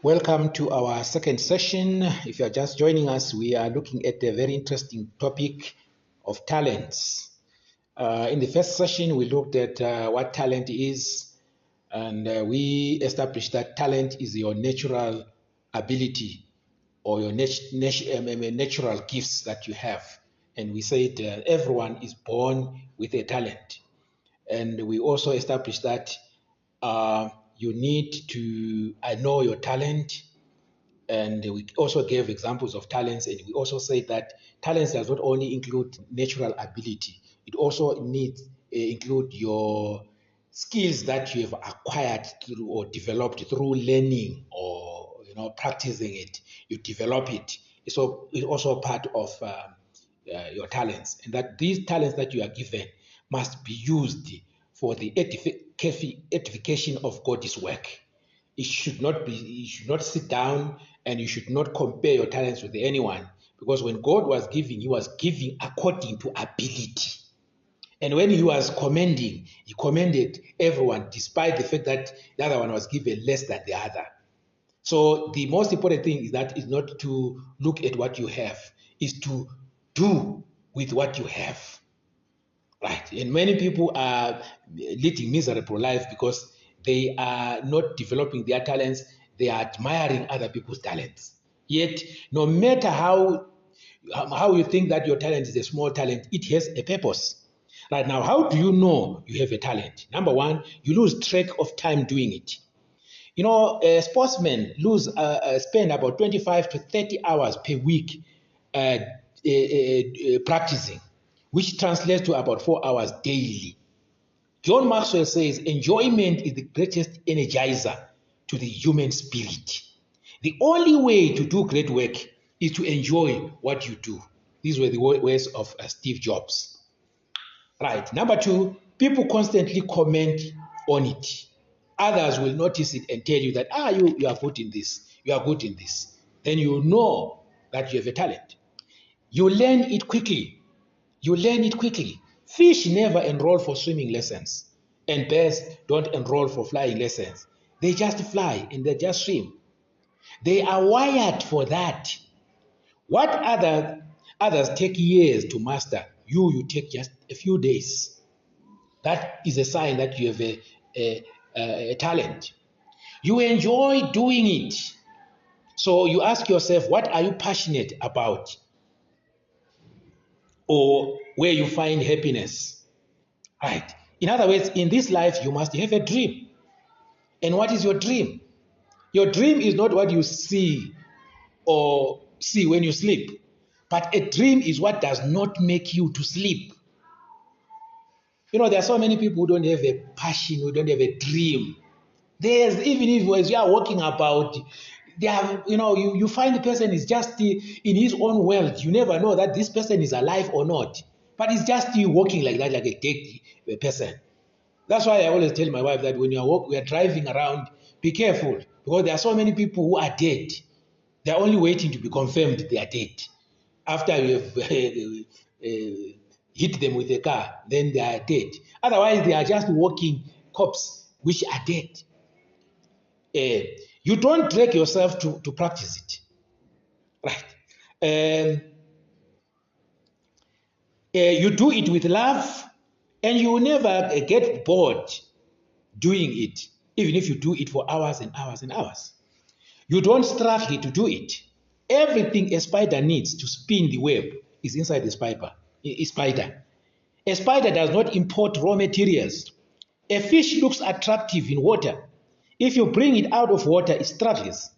Welcome to our second session. If you are just joining us, we are looking at a very interesting topic of talents. In the first session, we looked at what talent is, and we established that talent is your natural ability or your natural gifts that you have. And we said everyone is born with a talent. And we also established that you need to know your talent, and we also gave examples of talents, and we also said that talents does not only include natural ability, it also needs include your skills that you have acquired through or developed through learning or practicing it. You develop it. So it's also part of your talents, and that these talents that you are given must be used for the edification of God's work. You should not sit down and you should not compare your talents with anyone, because when God was giving, he was giving according to ability. And when he was commending, he commended everyone despite the fact that the other one was given less than the other. So the most important thing is that is not to look at what you have, is to do with what you have. Right. And many people are leading miserable life because they are not developing their talents. They are admiring other people's talents. Yet, no matter how you think that your talent is a small talent, it has a purpose. Right now, how do you know you have a talent? Number one, you lose track of time doing it. Sportsmen spend about 25 to 30 hours per week practicing, which translates to about 4 hours daily. John Maxwell says enjoyment is the greatest energizer to the human spirit. The only way to do great work is to enjoy what you do. These were the words of Steve Jobs. Right. Number two, people constantly comment on it. Others will notice it and tell you that, you are good in this, you are good in this. Then you know that you have a talent. You learn it quickly. Fish never enroll for swimming lessons, and birds don't enroll for flying lessons. They just fly and they just swim. They are wired for that. What others take years to master, you take just a few days. That is a sign that you have a talent. You enjoy doing it. So you ask yourself, what are you passionate about? Or where you find happiness? Right. In other words, in this life, you must have a dream. And what is your dream? Your dream is not what you see when you sleep, but a dream is what does not make you to sleep. There are so many people who don't have a passion, who don't have a dream. Even if as you are walking about, they have, you find the person is just in his own world. You never know that this person is alive or not. But it's just you walking like that, like a dead person. That's why I always tell my wife that when we are driving around, be careful, because there are so many people who are dead. They are only waiting to be confirmed they are dead. After you have hit them with a car, then they are dead. Otherwise, they are just walking corpses which are dead. You don't drag yourself to practice it. Right. You do it with love, and you will never get bored doing it, even if you do it for hours and hours and hours. You don't struggle to do it. Everything a spider needs to spin the web is inside the spider. A spider does not import raw materials. A fish looks attractive in water. If you bring it out of water, it struggles.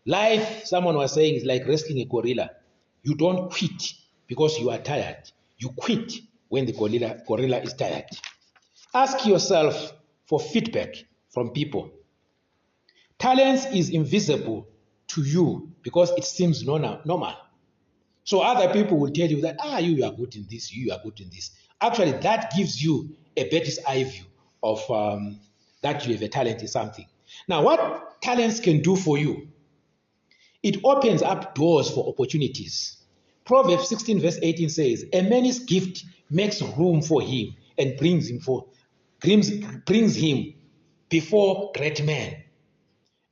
Life, someone was saying, is like wrestling a gorilla. You don't quit because you are tired. You quit when the gorilla is tired. Ask yourself for feedback from people. Talent is invisible to you because it seems normal. So other people will tell you that, you are good in this, you are good in this. Actually, that gives you a better eye view of that you have a talent in something. Now, what talents can do for you? It opens up doors for opportunities. Proverbs 16 verse 18 says, a man's gift makes room for him and brings him before great men.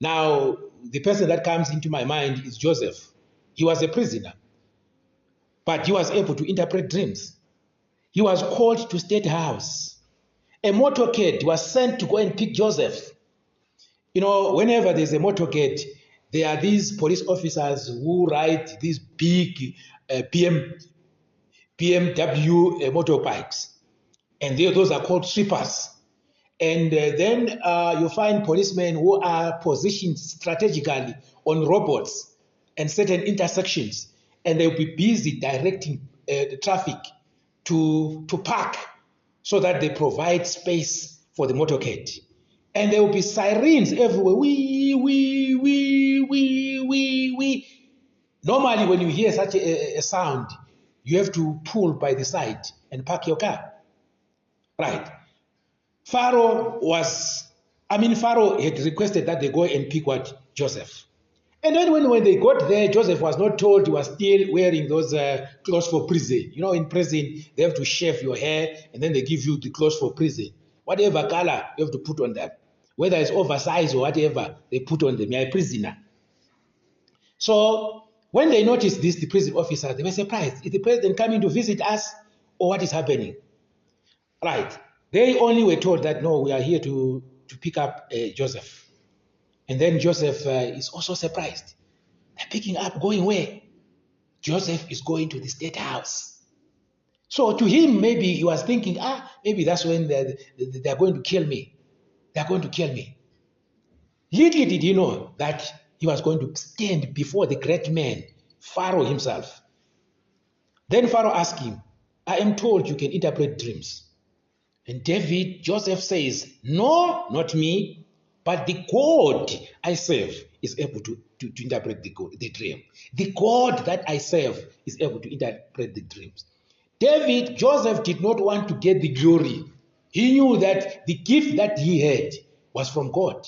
Now, the person that comes into my mind is Joseph. He was a prisoner, but he was able to interpret dreams. He was called to State House. A motorcade was sent to go and pick Joseph. You know, whenever there's a motorcade, there are these police officers who ride these big BMW motorbikes, and those are called sweepers. And then you find policemen who are positioned strategically on robots and certain intersections, and they'll be busy directing the traffic to park so that they provide space for the motorcade. And there will be sirens everywhere. Wee, wee, wee, wee, wee, wee. Normally, when you hear such a sound, you have to pull by the side and park your car. Right. Pharaoh had requested that they go and pick what? Joseph. And then when they got there, Joseph was not told he was still wearing those clothes for prison. You know, in prison, they have to shave your hair and then they give you the clothes for prison. Whatever color you have to put on them. Whether it's oversized or whatever, they put on them. You're a prisoner. So when they noticed this, the prison officers, they were surprised. Is the president coming to visit us or what is happening? Right. They only were told that, no, we are here to pick up Joseph. And then Joseph is also surprised. They're picking up, going where? Joseph is going to the State House. So to him, maybe he was thinking, maybe that's when they're going to kill me. They're going to kill me. Little did he know that he was going to stand before the great man, Pharaoh himself. Then Pharaoh asked him, I am told you can interpret dreams. And Joseph says, no, not me, but the God I serve is able to interpret the dream. The God that I serve is able to interpret the dreams. Joseph did not want to get the glory. He knew that the gift that he had was from God.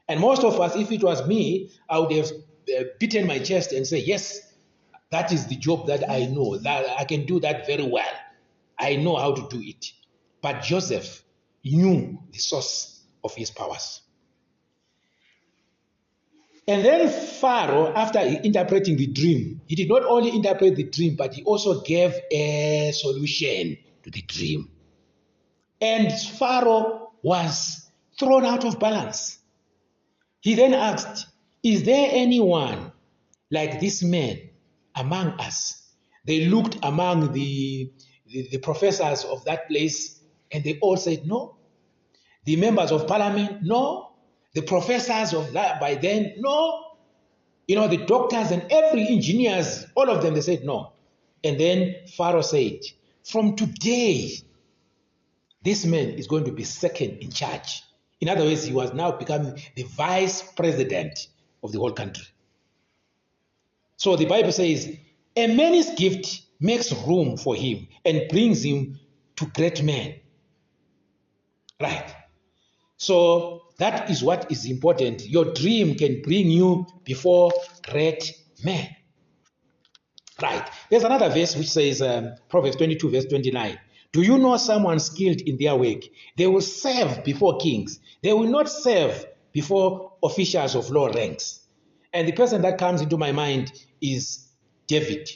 And most of us, if it was me, I would have beaten my chest and say, yes, that is the job that I know, that I can do that very well. I know how to do it. But Joseph knew the source of his powers. And then Pharaoh, after interpreting the dream, he did not only interpret the dream, but he also gave a solution to the dream. And Pharaoh was thrown out of balance. He then asked, is there anyone like this man among us? They looked among the professors of that place, and they all said no. The members of parliament, no. The professors of that by then, no. You know, the doctors and every engineers, all of them, they said no. And then Pharaoh said, from today, this man is going to be second in charge. In other words, he was now becoming the vice president of the whole country. So the Bible says, a man's gift makes room for him and brings him to great men. Right. So that is what is important. Your dream can bring you before great men. Right. There's another verse which says, Proverbs 22 verse 29. Do you know someone skilled in their work? They will serve before kings. They will not serve before officials of low ranks. And the person that comes into my mind is David.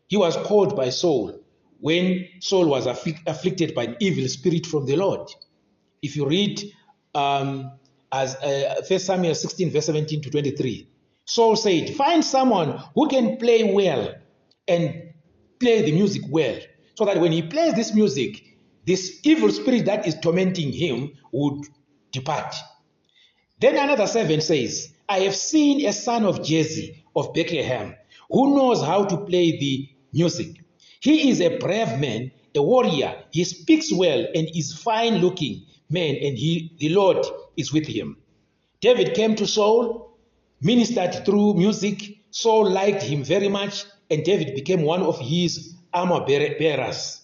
He was called by Saul when Saul was afflicted by an evil spirit from the Lord. If you read 1 Samuel 16 verse 17 to 23, Saul said, find someone who can play well and play the music well, so that when he plays this music, this evil spirit that is tormenting him would depart. Then another servant says, I have seen a son of Jesse of Bethlehem who knows how to play the music. He is a brave man, a warrior. He speaks well and is fine looking man, and the Lord is with him. David came to Saul, ministered through music. Saul liked him very much, and David became one of his armor bearers.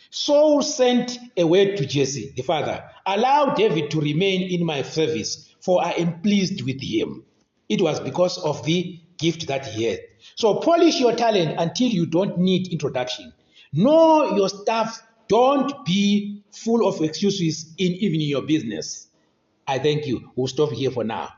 Saul sent a word to Jesse, the father, allow David to remain in my service, for I am pleased with him. It was because of the gift that he had. So polish your talent until you don't need introduction. Know your stuff. Don't be full of excuses even in your business. I thank you. We'll stop here for now.